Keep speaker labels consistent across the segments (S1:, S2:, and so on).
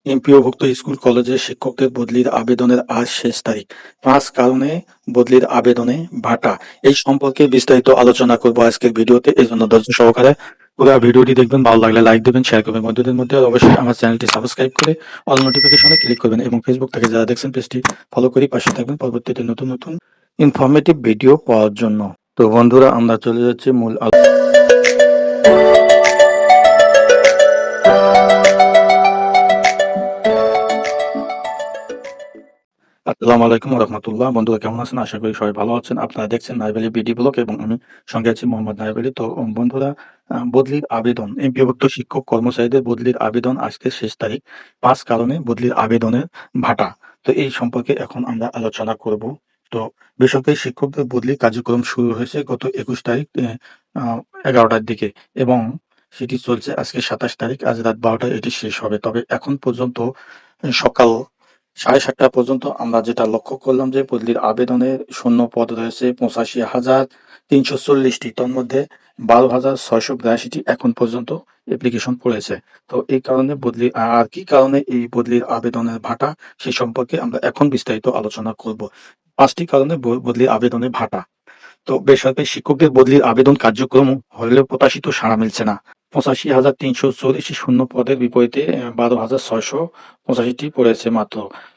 S1: এমপিওভুক্ত school কলেজে শিক্ষকদের বদলির আবেদনের আজ শেষ তারিখ। ৫ কারণে বদলির আবেদনে ভাটা। এই সম্পর্কে বিস্তারিত আলোচনা করব আজকের ভিডিওতে। এজন্য ধৈর্য সহকারে পুরো ভিডিওটি দেখবেন। ভালো লাগলে লাইক দেবেন, শেয়ার করবেন বন্ধুদের মধ্যে। আর অবশ্যই আমার চ্যানেলটি সাবস্ক্রাইব করে অল নোটিফিকেশনে ক্লিক করবেন এবং ফেসবুক থেকে যারা দেখছেন পেজটি ফলো করে পাশে থাকবেন পরবর্তীতে নতুন নতুন ইনফরমেটিভ ভিডিও পাওয়ার জন্য। তো বন্ধুরা, আমরা চলে যাচ্ছি মূল আসসালামু আলাইকুম ওয়া রাহমাতুল্লাহ। বন্ধুরা কেমন আছেন? আশা করি সবাই ভালো আছেন। আপনারা দেখছেন নাইব আলী বিডি ব্লগ এবং আমি সঙ্গে আছি মোহাম্মদ নাইব আলী। তো বন্ধুরা, বদলির আবেদন, এমপিওভুক্ত শিক্ষক কর্মচারীদের বদলির আবেদন আজকে শেষ তারিখ। ৫ কারণে বদলির আবেদনের ভাটা। তো এই সম্পর্কে এখন আমরা আলোচনা করব। তো বেসরকারি শিক্ষকদের বদলি কার্যক্রম শুরু হয়েছে গত ২১ তারিখ ১১টার দিকে এবং সেটি চলছে আজকে ২৭ তারিখ। আজ রাত ১২টায় এটি শেষ হবে। তবে এখন পর্যন্ত সকাল ৭:৩০ পর্যন্ত আমরা যেটা লক্ষ্য করলাম যে বদলির আবেদনের শূন্য পদ রয়েছে ৮৫,৩৪০টি। তন্মধ্যে ১২,৬৮২টি এখন পর্যন্ত অ্যাপ্লিকেশন পড়েছে। তো এই কারণে বদলি আর কি কারণে এই বদলির আবেদনের ভাটা, সে সম্পর্কে আমরা এখন বিস্তারিত আলোচনা করব। ৫টি কারণে বদলির আবেদনের ভাটা। তো বেসরকারি শিক্ষকদের বদলির আবেদন কার্যক্রম হলেও প্রত্যাশিত সাড়া মিলছে না। ৮৫,৩৪০টি শূন্য পদের বিপরীতে ১২,৬৮৫টি পড়েছে মাত্র।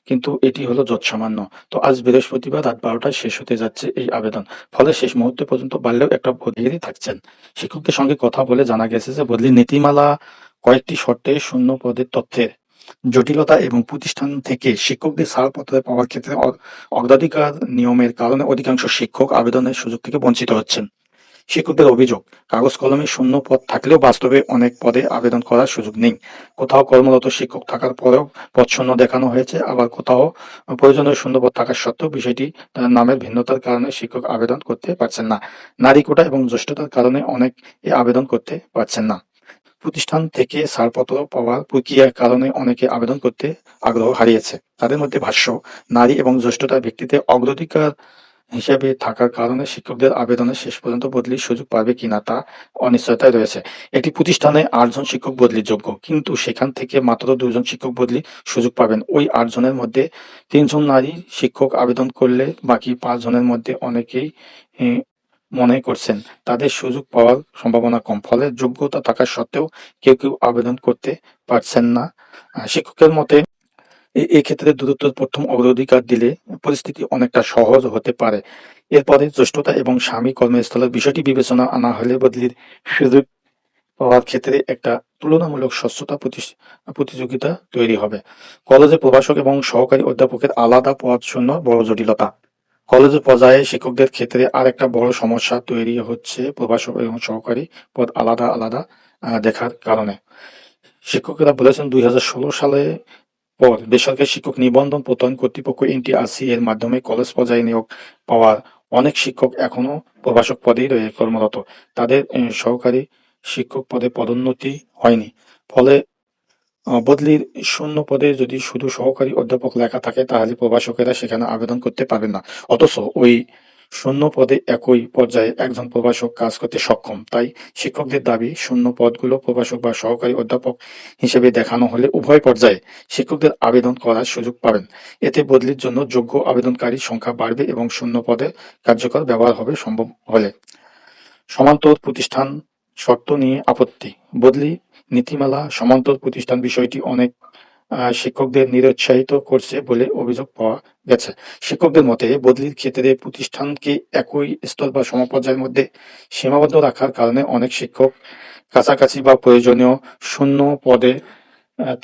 S1: কিন্তু এটি হলো যৎসামান্য। তো আজ বৃহস্পতিবার রাত ১২টায় শেষ হতে যাচ্ছে এই আবেদন। ফলে শেষ মুহূর্ত পর্যন্ত বাড়লেও একটা বদলিরই থাকছেন। শিক্ষকদের সঙ্গে কথা বলে জানা গেছে যে বদলির নীতিমালা কয়েকটি শর্তে শূন্য পদের তথ্যের জটিলতা এবং প্রতিষ্ঠান থেকে শিক্ষকদের ছাড়পত্র পাওয়ার ক্ষেত্রে অগ্রাধিকার নিয়মের কারণে অধিকাংশ শিক্ষক আবেদনের সুযোগ থেকে বঞ্চিত হচ্ছেন। শিক্ষকদের অভিযোগ, কাগজ কলমে শূন্য পদ থাকলেও বাস্তবে অনেক পদে আবেদন করার সুযোগ নেই। কোথাও কর্মরত শিক্ষক থাকার পরেও পদ শূন্য দেখানো হয়েছে, আবার কোথাও প্রয়োজনীয় শূন্য পদ থাকা সত্ত্বেও বিষয়টি তার নামের ভিন্নতার কারণে শিক্ষক আবেদন করতে পারছেন না। নারী কোটা এবং জ্যেষ্ঠতার কারণে অনেক আবেদন করতে পারছেন না। প্রতিষ্ঠান থেকে ছাড়পত্র পাওয়ার প্রক্রিয়ার কারণে অনেকে আবেদন করতে আগ্রহ হারিয়েছে। তাদের মধ্যে ভাষ্য, নারী এবং জ্যেষ্ঠতার ভিত্তিতে অগ্রাধিকার হিসেবে থাকার কারণে শিক্ষকদের আবেদনের শেষ পর্যন্ত বদলির সুযোগ পাবে কিনা তা অনিশ্চয়তায় রয়েছে। একটি প্রতিষ্ঠানে ৮ জন শিক্ষক বদলির যোগ্য, কিন্তু সেখান থেকে মাত্র ২ জন শিক্ষক বদলি সুযোগ পাবেন। ওই ৮ জনের মধ্যে ৩ জন নারী শিক্ষক আবেদন করলে বাকি ৫ জনের মধ্যে অনেকেই মনে করছেন তাদের সুযোগ পাওয়ার সম্ভাবনা কম। ফলে যোগ্যতা থাকা সত্ত্বেও কেউ কেউ আবেদন করতে পারছেন না। শিক্ষকের মতে এক্ষেত্রে দ্রুত প্রথম অগ্রাধিকার দিলে পরিস্থিতি অনেকটা সহজ হতে পারে। এরপরে জ্যেষ্ঠতা এবং স্বামী কর্মস্থলের বিষয়টি বিবেচনা আনা হলে বদলির সুযোগ পাওয়ার ক্ষেত্রে একটা তুলনামূলক স্বচ্ছতা প্রতিযোগিতা তৈরি হবে। কলেজে প্রভাষক এবং সহকারী অধ্যাপকের আলাদা পদ শূন্য বড় জটিলতা। কলেজ পর্যায়ে শিক্ষকদের ক্ষেত্রে আরেকটা বড় সমস্যা তৈরি হচ্ছে প্রভাষক এবং সহকারী পদ আলাদা আলাদা দেখার কারণে। শিক্ষকেরা বলেছেন ২০১৬ সালে পর বেসরকারি শিক্ষক নিবন্ধন প্রত্যয়ন কর্তৃপক্ষ এনটিআরসি এর মাধ্যমে কলেজ পর্যায়ে নিয়োগ পাওয়ার অনেক শিক্ষক এখনো প্রভাষক পদেই কর্মরত। তাদের সহকারী শিক্ষক পদে পদোন্নতি হয়নি। ফলে বদলির শূন্য পদে যদি শুধু সহকারী অধ্যাপক লেখা থাকে তাহলে প্রভাষকেরা সেখানে আবেদন করতে পারবেন না। অথচ ওই শূন্য পদে একই পর্যায়ে একজন প্রভাষক কাজ করতে সক্ষম। তাই শিক্ষকদের দাবি শূন্য পদগুলো প্রভাষক বা সহকারী অধ্যাপক হিসেবে দেখানো হলে উভয় পর্যায়ে শিক্ষকদের আবেদন করার সুযোগ পাবেন। এতে বদলির জন্য যোগ্য আবেদনকারীর সংখ্যা বাড়বে এবং শূন্য পদের কার্যকর ব্যবহার হবে সম্ভব হলে। সমান্তর প্রতিষ্ঠান শর্ত নিয়ে আপত্তি। বদলি নীতিমালা সমান্তর প্রতিষ্ঠান বিষয়টি অনেক শিক্ষকদের নিরুৎসাহিত করছে বলে অভিযোগ পাওয়া গেছে। শিক্ষকদের মতে বদলির ক্ষেত্রে প্রতিষ্ঠানকে একই স্তর বা সমপর্যায়ের মধ্যে সীমাবদ্ধ রাখার কারণে অনেক শিক্ষক কাছাকাছি বা প্রয়োজনীয় শূন্য পদে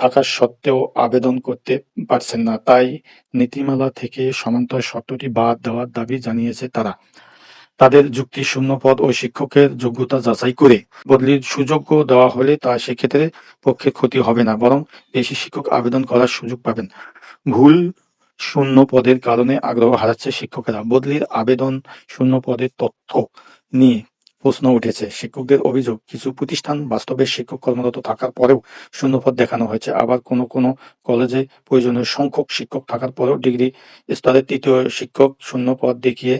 S1: থাকা সত্ত্বেও আবেদন করতে পারছেন না। তাই নীতিমালা থেকে সমান্তর শর্তটি বাদ দেওয়ার দাবি জানিয়েছে তারা। তাদের যুক্তি, শূন্য পদ ও শিক্ষকের যোগ্যতা যাচাই করে বদলির সুযোগ দেওয়া হলে তা সেক্ষেত্রে পক্ষে ক্ষতি হবে না, বরং বেশি শিক্ষক আবেদন করার সুযোগ পাবেন। ভুল শূন্য পদের কারণে আগ্রহ হারাচ্ছে শিক্ষকেরা। বদলির আবেদন শূন্য পদের তথ্য নিয়ে প্রশ্ন উঠেছে। শিক্ষকদের অভিযোগ, কিছু প্রতিষ্ঠান বাস্তবে শিক্ষক কর্মরত থাকার পরেও শূন্যপদ দেখানো হয়েছে। আবার কোনো কোনো কলেজে প্রয়োজনীয় সংখ্যক শিক্ষক থাকার পরেও ডিগ্রি স্তরের তৃতীয় শিক্ষক শূন্য পদ দেখিয়ে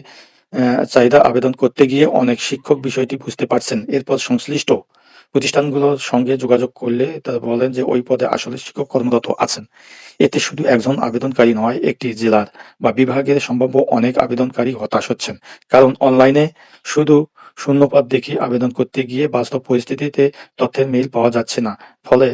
S1: চাহিদা আবেদন করতে গিয়ে অনেক শিক্ষক বিষয়টি বুঝতে পারছেন। এরপর সংশ্লিষ্ট প্রতিষ্ঠানগুলোর সঙ্গে যোগাযোগ করলে তারা বলেন যে ওই পদে আসলে শিক্ষক কর্মরত আছেন। এতে শুধু একজন আবেদনকারী নয়, একটি জেলার বা বিভাগের সম্ভাব্য অনেক আবেদনকারী হতাশ হচ্ছেন। কারণ অনলাইনে শুধু শূন্যপদ দেখে আবেদন করতে গিয়ে বাস্তব পরিস্থিতিতে তথ্যের মিল পাওয়া যাচ্ছে না। ফলে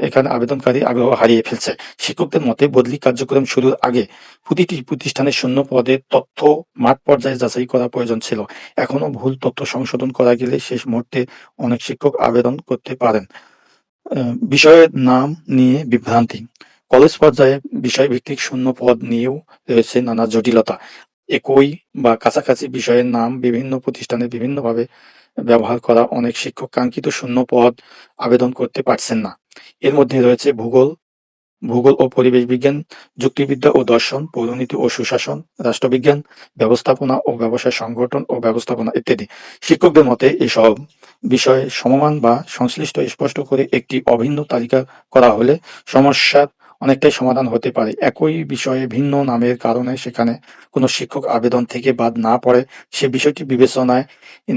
S1: এখানে আবেদনকারী আগ্রহ হারিয়ে ফেলছে। শিক্ষকদের মতে বদলি কার্যক্রম শুরুর আগে প্রতিটি প্রতিষ্ঠানের শূন্য পদের তথ্য মাঠ পর্যায়ে যাচাই করা প্রয়োজন ছিল। এখনো ভুল তথ্য সংশোধন করা গেলে শেষ মুহূর্তে অনেক শিক্ষক আবেদন করতে পারেন। বিষয়ের নাম নিয়ে বিভ্রান্তি। কলেজ পর্যায়ে বিষয়ভিত্তিক শূন্য পদ নিয়েও রয়েছে নানা জটিলতা। একই বা কাছাকাছি বিষয়ের নাম বিভিন্ন প্রতিষ্ঠানে বিভিন্নভাবে ব্যবহার করা অনেক শিক্ষক কাঙ্ক্ষিত শূন্য পদ আবেদন করতে পারছেন না। এর মধ্যে রয়েছে ভূগোল ও পরিবেশ বিজ্ঞান, যুক্তিবিদ্যা ও দর্শন, পৌরনীতি ও সুশাসন, রাষ্ট্রবিজ্ঞান, ব্যবস্থাপনা ও ব্যবসায় সংগঠন ও ব্যবস্থাপনা ইত্যাদি। শিক্ষকদের মতে এসব বিষয়ে সমমান বা সংশ্লিষ্ট স্পষ্ট করে একটি অভিন্ন তালিকা করা হলে সমস্যার অনেকটাই সমাধান হতে পারে। একই বিষয়ে ভিন্ন নামের কারণে সেখানে কোনো শিক্ষক আবেদন থেকে বাদ না পড়ে সে বিষয়টি বিবেচনায়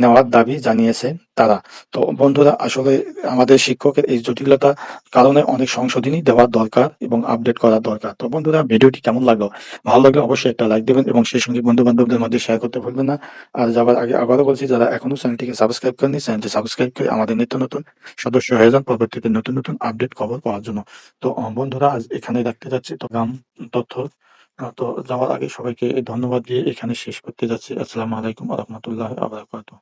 S1: নেওয়ার দাবি জানিয়েছে তারা। তো বন্ধুরা, আসলে আমাদের শিক্ষকের এই জটিলতা কারণে অনেক সংশোধনী দেওয়া দরকার এবং আপডেট করা দরকার। তো বন্ধুরা, ভিডিওটি কেমন লাগলো? ভালো লাগলে অবশ্যই একটা লাইক দেবেন এবং সেই সঙ্গে বন্ধু-বান্ধবদের মধ্যে শেয়ার করতে ভুলবেন না। আর যাবার আগে আবারও বলছি, যারা এখনো চ্যানেলটিকে সাবস্ক্রাইব করেননি, চ্যানেলটি সাবস্ক্রাইব করে আমাদের নিত্য নতুন সদস্য হয়ে যান পরবর্তীতে নতুন, নতুন আপডেট খবর পাওয়ার জন্য। তো বন্ধুরা, আজ এখানেই রাখতে যাচ্ছি। তো তথ্য তো যাওয়ার আগে সবাইকে ধন্যবাদ দিয়ে এখানে শেষ করতে যাচ্ছি। আসসালামু আলাইকুম ওয়া রাহমাতুল্লাহি ওয়া বারাকাতুহু।